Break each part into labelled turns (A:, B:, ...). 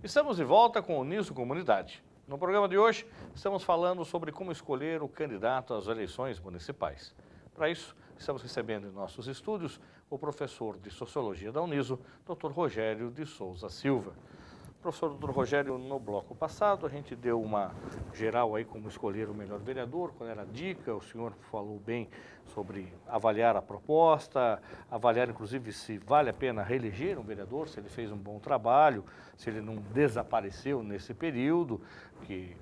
A: Estamos de volta com o Niso Comunidade. No programa de hoje, estamos falando sobre como escolher o candidato às eleições municipais. Para isso, estamos recebendo em nossos estúdios o professor de Sociologia da Uniso, Dr. Rogério de Souza Silva. Professor Dr. Rogério, no bloco passado, a gente deu uma geral aí como escolher o melhor vereador, qual era a dica, o senhor falou bem sobre avaliar a proposta, avaliar inclusive se vale a pena reeleger um vereador, se ele fez um bom trabalho, se ele não desapareceu nesse período que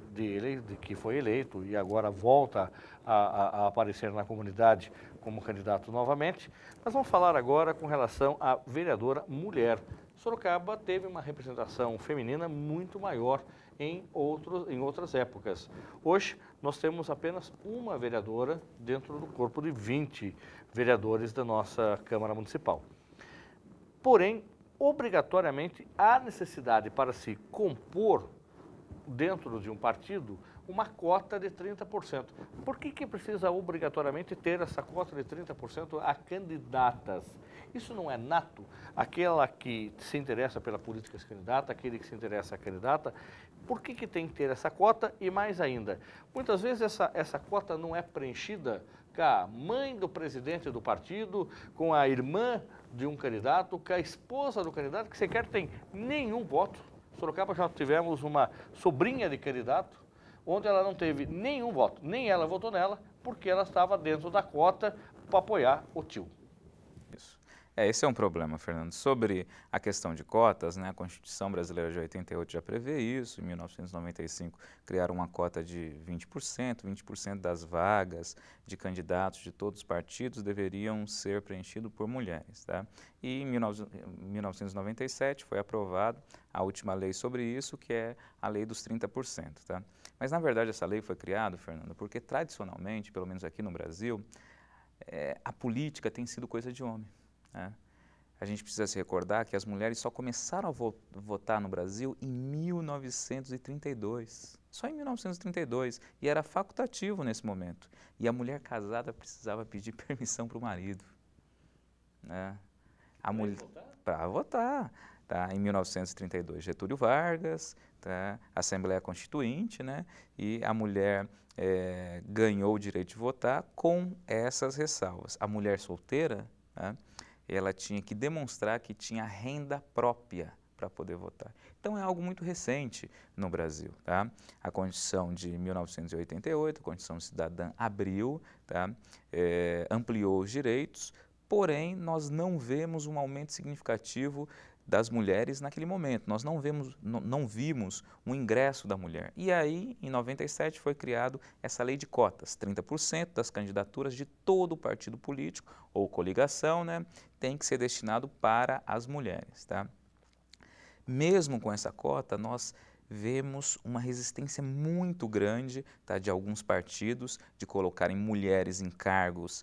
A: foi eleito e agora volta a aparecer na comunidade como candidato novamente. Nós vamos falar agora com relação à vereadora mulher. Sorocaba teve uma representação feminina muito maior em outras épocas. Hoje, nós temos apenas uma vereadora dentro do corpo de 20 vereadores da nossa Câmara Municipal. Porém, obrigatoriamente, há necessidade para se compor dentro de um partido uma cota de 30%. Por que precisa obrigatoriamente ter essa cota de 30% a candidatas? Isso não é nato? Aquela que se interessa pela política se candidata, aquele que se interessa a candidata, por que tem que ter essa cota? E mais ainda, muitas vezes essa cota não é preenchida com a mãe do presidente do partido, com a irmã de um candidato, com a esposa do candidato, que sequer tem nenhum voto. Sorocaba já tivemos uma sobrinha de candidato, onde ela não teve nenhum voto, nem ela votou nela, porque ela estava dentro da cota para apoiar o tio.
B: Isso. Esse é um problema, Fernando. Sobre a questão de cotas, né, a Constituição Brasileira de 88 já prevê isso, em 1995 criaram uma cota de 20% das vagas de candidatos de todos os partidos deveriam ser preenchidas por mulheres, tá? E em 1997 foi aprovada a última lei sobre isso, que é a lei dos 30%, tá? Mas na verdade essa lei foi criada, Fernando, porque tradicionalmente, pelo menos aqui no Brasil, a política tem sido coisa de homem, né? A gente precisa se recordar que as mulheres só começaram a votar no Brasil em 1932, só em 1932, e era facultativo nesse momento. E a mulher casada precisava pedir permissão para o marido, né? Para votar, tá? Em 1932, Getúlio Vargas, tá? Assembleia Constituinte, né? E a mulher ganhou o direito de votar com essas ressalvas. A mulher solteira, né, ela tinha que demonstrar que tinha renda própria para poder votar. Então é algo muito recente no Brasil, tá? A Constituição de 1988, a Constituição Cidadã abriu, tá? Ampliou os direitos, porém nós não vemos um aumento significativo das mulheres naquele momento. Nós não vimos um ingresso da mulher. E aí, em 97, foi criado essa lei de cotas. 30% das candidaturas de todo partido político ou coligação, né, tem que ser destinado para as mulheres, tá? Mesmo com essa cota, nós vemos uma resistência muito grande, tá, de alguns partidos de colocarem mulheres em cargos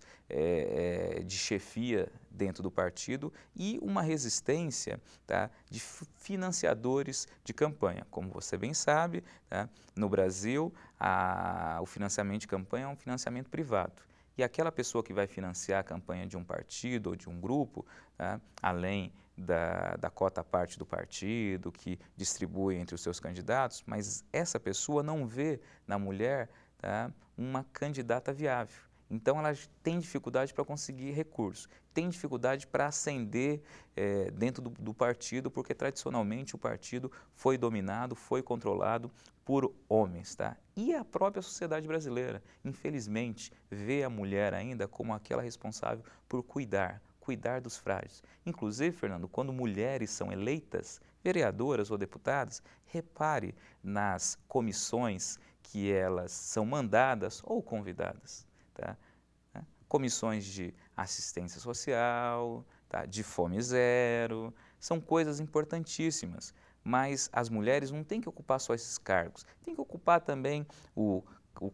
B: de chefia dentro do partido e uma resistência, tá, de financiadores de campanha. Como você bem sabe, tá, no Brasil o financiamento de campanha é um financiamento privado. E aquela pessoa que vai financiar a campanha de um partido ou de um grupo, tá, além da cota parte do partido, que distribui entre os seus candidatos, mas essa pessoa não vê na mulher, tá, uma candidata viável. Então ela tem dificuldade para conseguir recursos, tem dificuldade para ascender dentro do partido, porque tradicionalmente o partido foi dominado, foi controlado por homens, tá? E a própria sociedade brasileira, infelizmente, vê a mulher ainda como aquela responsável por cuidar dos frágeis. Inclusive, Fernando, quando mulheres são eleitas, vereadoras ou deputadas, repare nas comissões que elas são mandadas ou convidadas, tá? Comissões de assistência social, tá? De fome zero, são coisas importantíssimas, mas as mulheres não têm que ocupar só esses cargos, têm que ocupar também o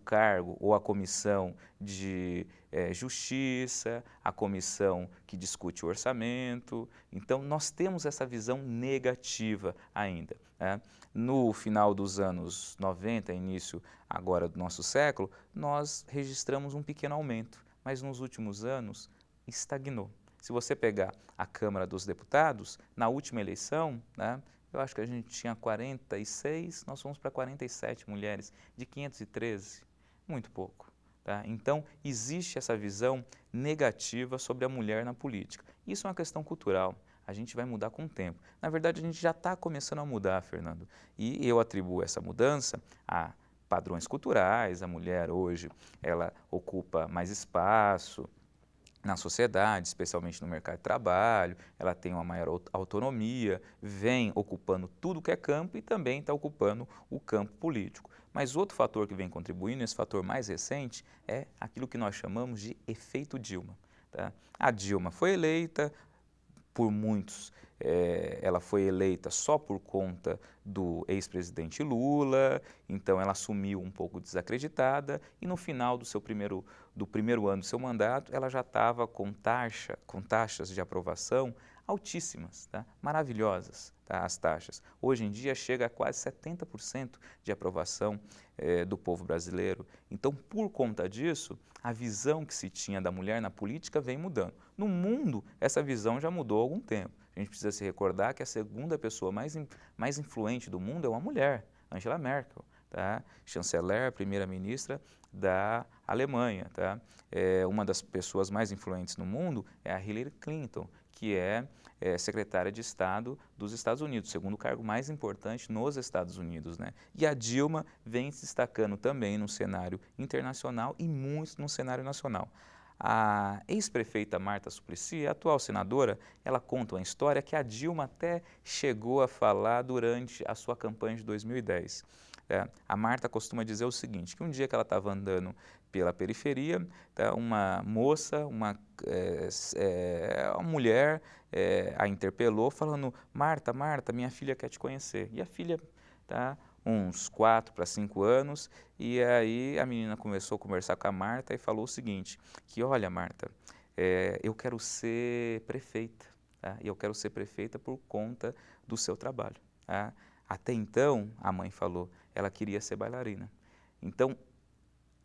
B: cargo ou a comissão de justiça, a comissão que discute o orçamento. Então, nós temos essa visão negativa ainda, né? No final dos anos 90, início agora do nosso século, nós registramos um pequeno aumento, mas nos últimos anos estagnou. Se você pegar a Câmara dos Deputados, na última eleição, né, eu acho que a gente tinha 46, nós fomos para 47 mulheres, de 513, muito pouco. Tá? Então, existe essa visão negativa sobre a mulher na política. Isso é uma questão cultural, a gente vai mudar com o tempo. Na verdade, a gente já está começando a mudar, Fernando, e eu atribuo essa mudança a padrões culturais. A mulher hoje, ela ocupa mais espaço na sociedade, especialmente no mercado de trabalho, ela tem uma maior autonomia, vem ocupando tudo que é campo e também está ocupando o campo político. Mas outro fator que vem contribuindo, esse fator mais recente, é aquilo que nós chamamos de efeito Dilma. Tá? A Dilma foi eleita por muitos, ela foi eleita só por conta do ex-presidente Lula, então ela assumiu um pouco desacreditada e no final do primeiro ano do seu mandato, ela já estava com taxas de aprovação altíssimas, tá? Maravilhosas, tá? As taxas. Hoje em dia chega a quase 70% de aprovação do povo brasileiro. Então, por conta disso, a visão que se tinha da mulher na política vem mudando. No mundo, essa visão já mudou há algum tempo. A gente precisa se recordar que a segunda pessoa mais influente do mundo é uma mulher, Angela Merkel, tá? Chanceler, primeira-ministra da Alemanha. Tá? Uma das pessoas mais influentes no mundo é a Hillary Clinton, que é secretária de Estado dos Estados Unidos, segundo cargo mais importante nos Estados Unidos. Né? E a Dilma vem se destacando também no cenário internacional e muito no cenário nacional. A ex-prefeita Marta Suplicy, a atual senadora, ela conta uma história que a Dilma até chegou a falar durante a sua campanha de 2010. A Marta costuma dizer o seguinte, que um dia que ela estava andando pela periferia, tá, uma moça, uma mulher a interpelou falando, Marta, minha filha quer te conhecer. E a filha, tá, uns 4 para 5 anos, e aí a menina começou a conversar com a Marta e falou o seguinte, que olha Marta, eu quero ser prefeita, tá? E eu quero ser prefeita por conta do seu trabalho. Tá? Até então, a mãe falou, ela queria ser bailarina. Então,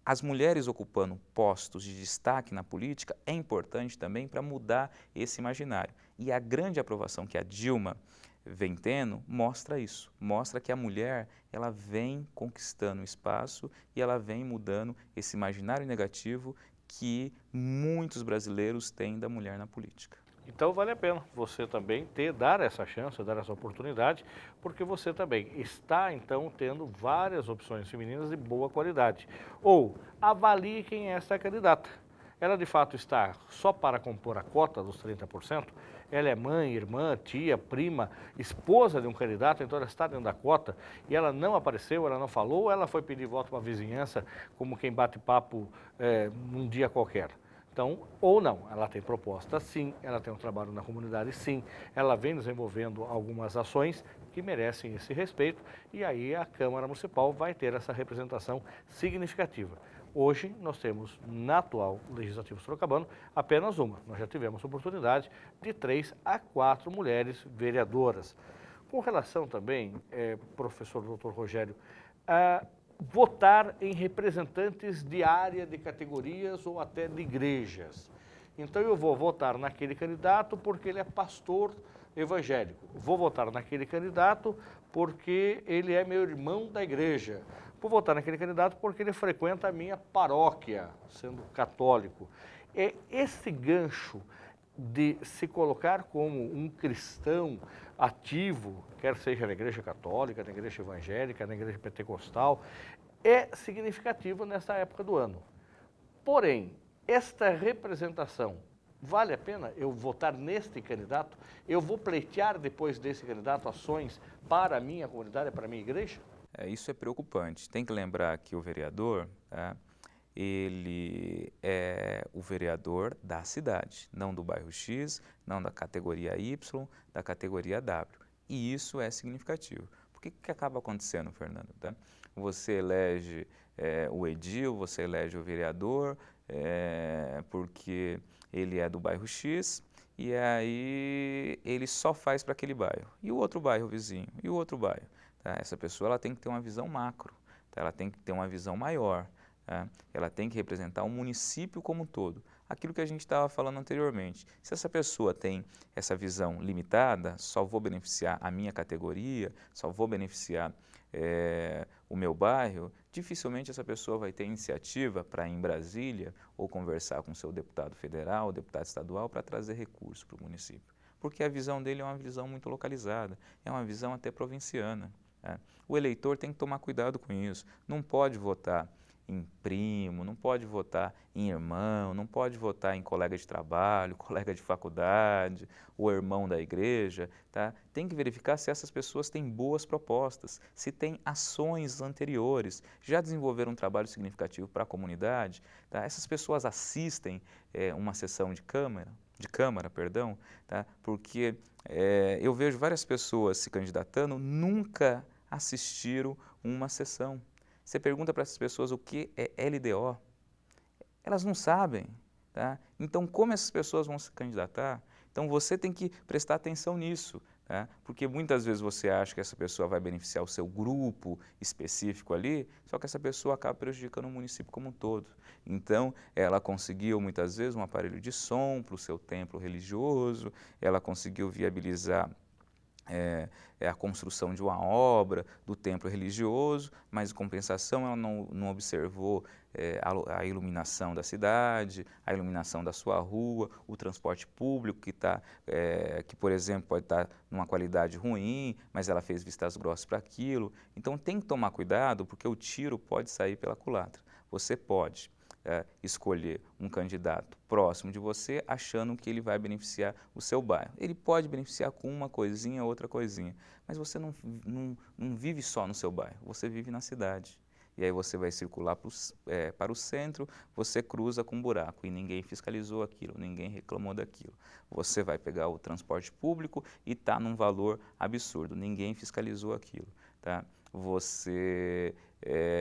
B: as mulheres ocupando postos de destaque na política é importante também para mudar esse imaginário. E a grande aprovação que a Dilma vem tendo mostra isso, mostra que a mulher ela vem conquistando espaço e ela vem mudando esse imaginário negativo que muitos brasileiros têm da mulher na política.
A: Então vale a pena você também dar essa chance, dar essa oportunidade, porque você também está então tendo várias opções femininas de boa qualidade. Ou avalie quem é essa candidata. Ela de fato está só para compor a cota dos 30%, ela é mãe, irmã, tia, prima, esposa de um candidato, então ela está dentro da cota e ela não apareceu, ela não falou, ela foi pedir voto para a vizinhança como quem bate papo num dia qualquer. Então, ou não, ela tem proposta sim, ela tem um trabalho na comunidade sim, ela vem desenvolvendo algumas ações que merecem esse respeito e aí a Câmara Municipal vai ter essa representação significativa. Hoje nós temos na atual Legislativo Sorocabano apenas uma, nós já tivemos oportunidade de 3 a 4 mulheres vereadoras. Com relação também, professor Dr. Rogério, a votar em representantes de área, de categorias ou até de igrejas. Então eu vou votar naquele candidato porque ele é pastor evangélico. Vou votar naquele candidato porque ele é meu irmão da igreja. Vou votar naquele candidato porque ele frequenta a minha paróquia, sendo católico. É esse gancho de se colocar como um cristão ativo, quer seja na igreja católica, na igreja evangélica, na igreja pentecostal, é significativo nessa época do ano. Porém, esta representação, vale a pena eu votar neste candidato? Eu vou pleitear depois desse candidato ações para a minha comunidade, para a minha igreja?
B: Isso é preocupante. Tem que lembrar que o vereador, tá, ele é o vereador da cidade, não do bairro X, não da categoria Y, da categoria W. E isso é significativo. Por que acaba acontecendo, Fernando? Tá? Você elege o edil, você elege o vereador, porque ele é do bairro X, e aí ele só faz para aquele bairro. E o outro bairro vizinho? E o outro bairro? Tá? Essa pessoa ela tem que ter uma visão macro, tá? Ela tem que ter uma visão maior, tá? Ela tem que representar o município como um todo. aquilo que a gente estava falando anteriormente. Se essa pessoa tem essa visão limitada, só vou beneficiar a minha categoria, só vou beneficiar o meu bairro, dificilmente essa pessoa vai ter iniciativa para ir em Brasília ou conversar com o seu deputado federal, deputado estadual, para trazer recursos para o município. Porque a visão dele é uma visão muito localizada, é uma visão até provinciana. O eleitor tem que tomar cuidado com isso, não pode votar em primo, não pode votar em irmão, não pode votar em colega de trabalho, colega de faculdade, o irmão da igreja, tá? Tem que verificar se essas pessoas têm boas propostas, se têm ações anteriores, já desenvolveram um trabalho significativo para a comunidade, tá? Essas pessoas assistem uma sessão de câmara, tá? Porque eu vejo várias pessoas se candidatando, nunca assistiram uma sessão. Você pergunta para essas pessoas o que é LDO, elas não sabem, tá? Então, como essas pessoas vão se candidatar? Então, você tem que prestar atenção nisso, tá? Porque muitas vezes você acha que essa pessoa vai beneficiar o seu grupo específico ali, só que essa pessoa acaba prejudicando o município como um todo. Então, ela conseguiu muitas vezes um aparelho de som para o seu templo religioso, ela conseguiu viabilizar a construção de uma obra do templo religioso, mas em compensação ela não observou a iluminação da cidade, a iluminação da sua rua, o transporte público que por exemplo, pode estar numa qualidade ruim, mas ela fez vistas grossas para aquilo. Então tem que tomar cuidado, porque o tiro pode sair pela culatra. Você pode escolher um candidato próximo de você, achando que ele vai beneficiar o seu bairro. Ele pode beneficiar com uma coisinha, outra coisinha, mas você não vive só no seu bairro, você vive na cidade. E aí você vai circular para o centro, você cruza com um buraco e ninguém fiscalizou aquilo, ninguém reclamou daquilo. Você vai pegar o transporte público e está num valor absurdo, ninguém fiscalizou aquilo, tá? Você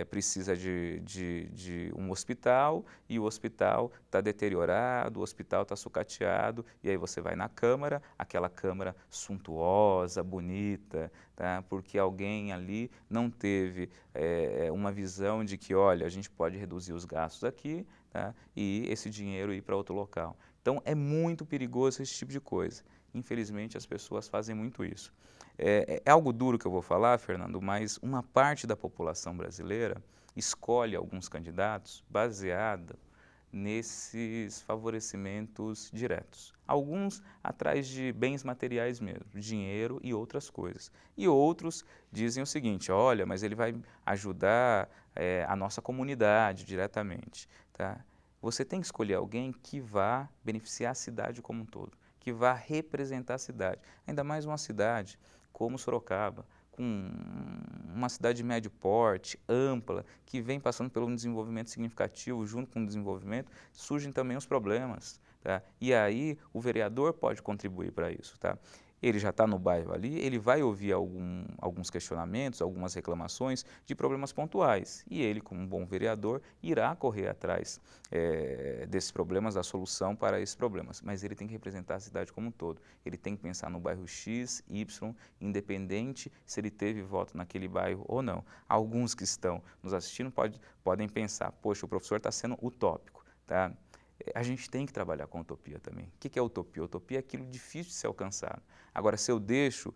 B: precisa de um hospital e o hospital está deteriorado, o hospital está sucateado, e aí você vai na Câmara, aquela Câmara suntuosa, bonita, tá? Porque alguém ali não teve uma visão de que, olha, a gente pode reduzir os gastos aqui, tá? E esse dinheiro ir para outro local. Então é muito perigoso esse tipo de coisa. Infelizmente as pessoas fazem muito isso. É algo duro que eu vou falar, Fernando, mas uma parte da população brasileira escolhe alguns candidatos baseada nesses favorecimentos diretos. Alguns atrás de bens materiais mesmo, dinheiro e outras coisas. E outros dizem o seguinte, olha, mas ele vai ajudar a nossa comunidade diretamente, tá? Você tem que escolher alguém que vá beneficiar a cidade como um todo, que vá representar a cidade, ainda mais uma cidade como Sorocaba, com uma cidade de médio porte, ampla, que vem passando por um desenvolvimento significativo. Junto com o desenvolvimento, surgem também os problemas, tá? E aí o vereador pode contribuir para isso, tá? Ele já está no bairro ali, ele vai ouvir alguns questionamentos, algumas reclamações de problemas pontuais. E ele, como um bom vereador, irá correr atrás desses problemas, da solução para esses problemas. Mas ele tem que representar a cidade como um todo. Ele tem que pensar no bairro X, Y, independente se ele teve voto naquele bairro ou não. Alguns que estão nos assistindo podem pensar, poxa, o professor está sendo utópico, tá? A gente tem que trabalhar com utopia também. O que é utopia? Utopia é aquilo difícil de ser alcançado. Agora, se eu deixo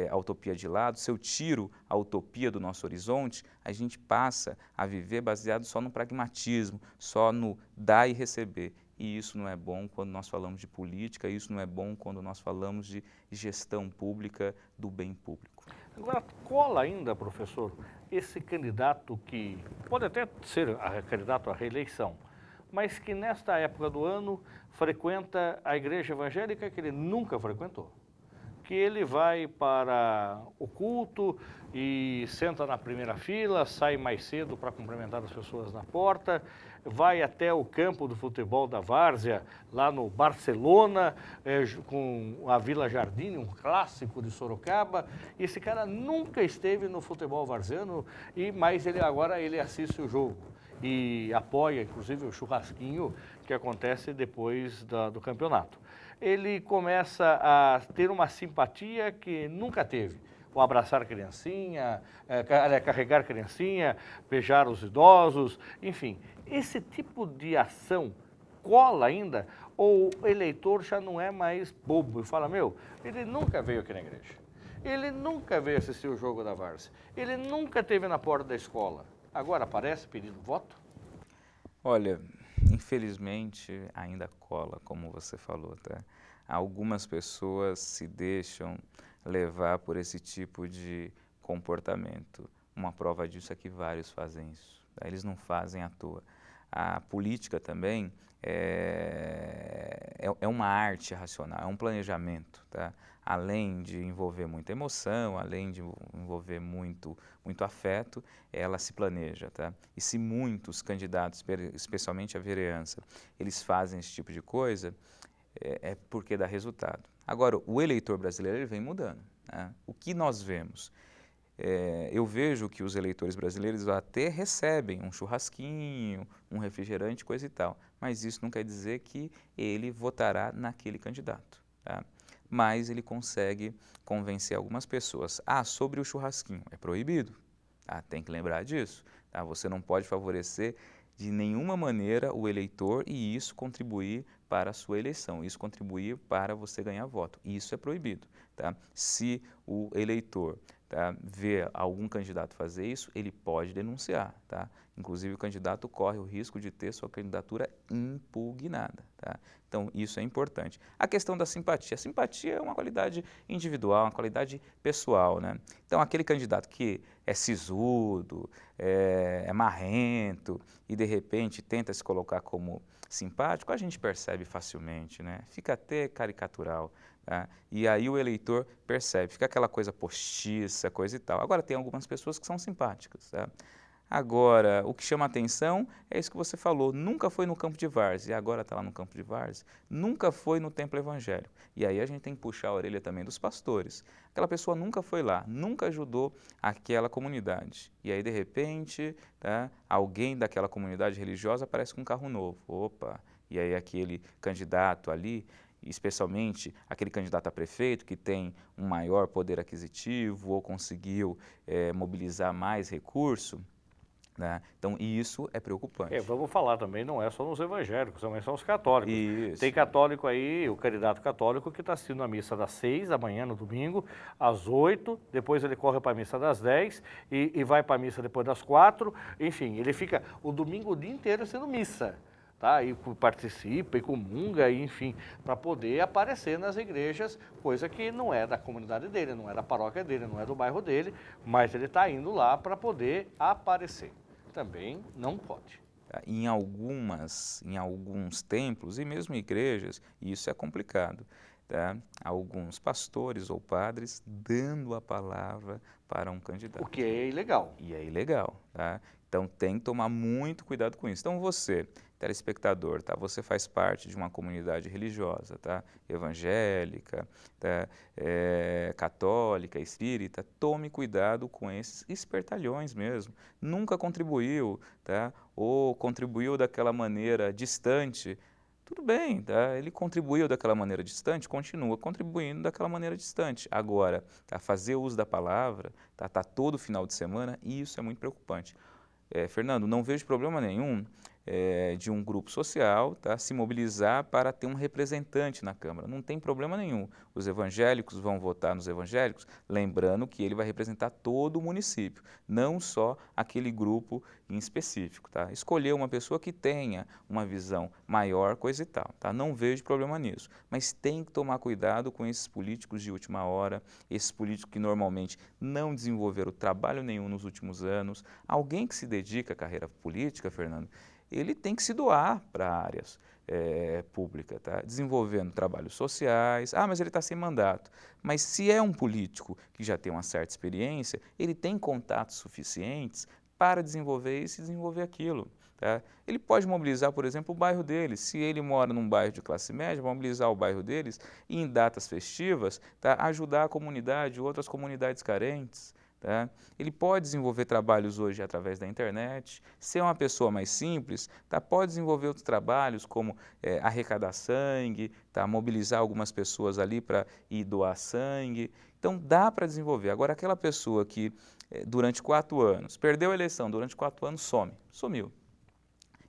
B: a utopia de lado, se eu tiro a utopia do nosso horizonte, a gente passa a viver baseado só no pragmatismo, só no dar e receber. E isso não é bom quando nós falamos de política, isso não é bom quando nós falamos de gestão pública do bem público.
A: Agora, cola ainda, professor, esse candidato que pode até ser candidato à reeleição, mas que nesta época do ano frequenta a igreja evangélica que ele nunca frequentou. Que ele vai para o culto e senta na primeira fila, sai mais cedo para cumprimentar as pessoas na porta, vai até o campo do futebol da Várzea, lá no Barcelona, com a Vila Jardim, um clássico de Sorocaba. E esse cara nunca esteve no futebol varziano, mas agora ele assiste o jogo e apoia, inclusive, o churrasquinho que acontece depois do campeonato. Ele começa a ter uma simpatia que nunca teve. O abraçar criancinha, carregar criancinha, beijar os idosos, enfim. Esse tipo de ação cola ainda, ou o eleitor já não é mais bobo e fala, meu, ele nunca veio aqui na igreja, ele nunca veio assistir o jogo da Várzea, ele nunca esteve na porta da escola, agora aparece pedindo voto?
B: Olha, infelizmente ainda cola, como você falou, tá? Algumas pessoas se deixam levar por esse tipo de comportamento. Uma prova disso é que vários fazem isso, tá? Eles não fazem à toa. A política também é uma arte racional, é um planejamento, tá? Além de envolver muita emoção, além de envolver muito afeto, ela se planeja, tá? E se muitos candidatos, especialmente a vereança, eles fazem esse tipo de coisa, é porque dá resultado. Agora, o eleitor brasileiro ele vem mudando, né? O que nós vemos? Eu vejo que os eleitores brasileiros até recebem um churrasquinho, um refrigerante, coisa e tal, mas isso não quer dizer que ele votará naquele candidato, tá? Mas ele consegue convencer algumas pessoas. Ah, sobre o churrasquinho, é proibido, tá? Tem que lembrar disso, tá? Você não pode favorecer de nenhuma maneira o eleitor e isso contribuir para a sua eleição, isso contribuir para você ganhar voto. Isso é proibido, tá? Se o eleitor, tá, vê algum candidato fazer isso, ele pode denunciar, tá? Inclusive o candidato corre o risco de ter sua candidatura impugnada, tá? Então isso é importante. A questão da simpatia. A simpatia é uma qualidade individual, uma qualidade pessoal, né? Então aquele candidato que é sisudo, é marrento e de repente tenta se colocar como simpático, a gente percebe facilmente, né? Fica até caricatural, tá? E aí o eleitor percebe, fica aquela coisa postiça, coisa e tal. Agora tem algumas pessoas que são simpáticas, tá? Agora, o que chama atenção é isso que você falou, nunca foi no campo de várzea, e agora está lá no campo de várzea, nunca foi no templo evangélico. E aí a gente tem que puxar a orelha também dos pastores. Aquela pessoa nunca foi lá, nunca ajudou aquela comunidade. E aí, de repente, tá, alguém daquela comunidade religiosa aparece com um carro novo. Opa! E aí aquele candidato ali, especialmente aquele candidato a prefeito que tem um maior poder aquisitivo ou conseguiu mobilizar mais recurso, né? Então, isso é preocupante.
A: Vamos falar também, não é só nos evangélicos, também são os católicos.
B: Isso.
A: Tem católico aí, o candidato católico que está assistindo a missa das 6 da manhã no domingo, às 8, depois ele corre para a missa das 10 e vai para a missa depois das 4, enfim, ele fica o domingo o dia inteiro sendo missa. Tá? E participa e comunga, enfim, para poder aparecer nas igrejas, coisa que não é da comunidade dele, não é da paróquia dele, não é do bairro dele, mas ele está indo lá para poder aparecer. Também não pode.
B: Em alguns templos e mesmo igrejas, isso é complicado. Tá? Alguns pastores ou padres dando a palavra para um candidato.
A: O que é ilegal.
B: E é ilegal, tá? Então tem que tomar muito cuidado com isso. Então você, telespectador, tá? Você faz parte de uma comunidade religiosa, tá? Evangélica, tá? Católica, espírita, tome cuidado com esses espertalhões mesmo. Nunca contribuiu, tá? Ou contribuiu daquela maneira distante. Tudo bem, tá? Ele contribuiu daquela maneira distante, continua contribuindo daquela maneira distante. Agora, tá? Fazer uso da palavra, tá todo final de semana, e isso é muito preocupante. Fernando, não vejo problema nenhum de um grupo social, tá, se mobilizar para ter um representante na Câmara. Não tem problema nenhum. Os evangélicos vão votar nos evangélicos, lembrando que ele vai representar todo o município, não só aquele grupo em específico. Tá? Escolher uma pessoa que tenha uma visão maior, coisa e tal. Tá? Não vejo problema nisso. Mas tem que tomar cuidado com esses políticos de última hora, esses políticos que normalmente não desenvolveram trabalho nenhum nos últimos anos. Alguém que se dedica à carreira política, Fernando, ele tem que se doar para áreas públicas, tá? Desenvolvendo trabalhos sociais. Ah, mas ele está sem mandato. Mas se é um político que já tem uma certa experiência, ele tem contatos suficientes para desenvolver isso e desenvolver aquilo. Tá? Ele pode mobilizar, por exemplo, o bairro dele. Se ele mora num bairro de classe média, mobilizar o bairro deles e em datas festivas, tá? Ajudar a comunidade, outras comunidades carentes. Tá? Ele pode desenvolver trabalhos hoje através da internet, ser uma pessoa mais simples, tá? Pode desenvolver outros trabalhos como arrecadar sangue, tá? Mobilizar algumas pessoas ali para ir doar sangue. Então dá para desenvolver. Agora aquela pessoa que durante 4 anos, perdeu a eleição, durante 4 anos sumiu.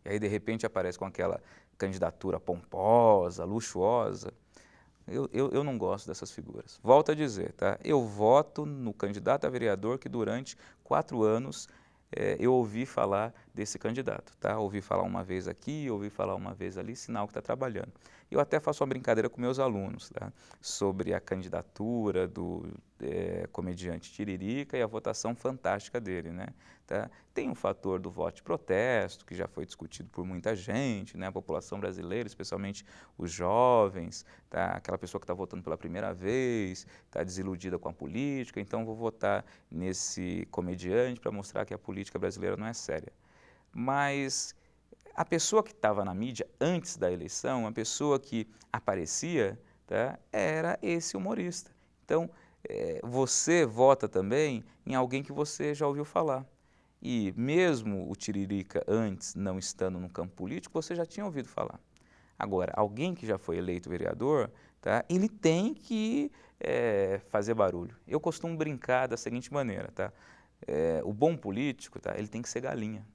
B: E aí de repente aparece com aquela candidatura pomposa, luxuosa. Eu não gosto dessas figuras. Volto a dizer, tá? Eu voto no candidato a vereador que durante 4 anos eu ouvi falar desse candidato, tá? Ouvi falar uma vez aqui, ouvi falar uma vez ali, sinal que está trabalhando. Eu até faço uma brincadeira com meus alunos, tá? Sobre a candidatura do comediante Tiririca e a votação fantástica dele, né? Tá? Tem um fator do voto de protesto, que já foi discutido por muita gente, né? A população brasileira, especialmente os jovens, tá? Aquela pessoa que está votando pela primeira vez, está desiludida com a política, então vou votar nesse comediante para mostrar que a política brasileira não é séria. Mas a pessoa que estava na mídia antes da eleição, a pessoa que aparecia, tá, era esse humorista. Então, você vota também em alguém que você já ouviu falar. E mesmo o Tiririca antes, não estando no campo político, você já tinha ouvido falar. Agora, alguém que já foi eleito vereador, tá, ele tem que fazer barulho. Eu costumo brincar da seguinte maneira, tá? O bom político, tá, ele tem que ser galinha,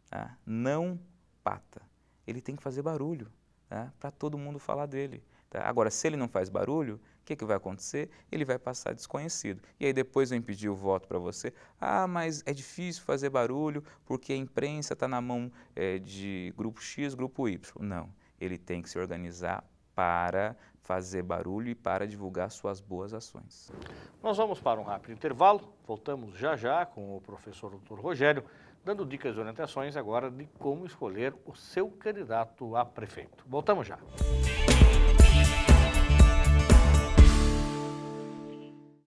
B: tá? Não pata. Ele tem que fazer barulho, tá, para todo mundo falar dele. Tá? Agora, se ele não faz barulho, o que vai acontecer? Ele vai passar desconhecido. E aí depois vem pedir o voto para você. Ah, mas é difícil fazer barulho porque a imprensa está na mão de grupo X, grupo Y. Não, ele tem que se organizar para fazer barulho e para divulgar suas boas ações.
A: Nós vamos para um rápido intervalo, voltamos já já com o professor Dr. Rogério, dando dicas e orientações agora de como escolher o seu candidato a prefeito. Voltamos já.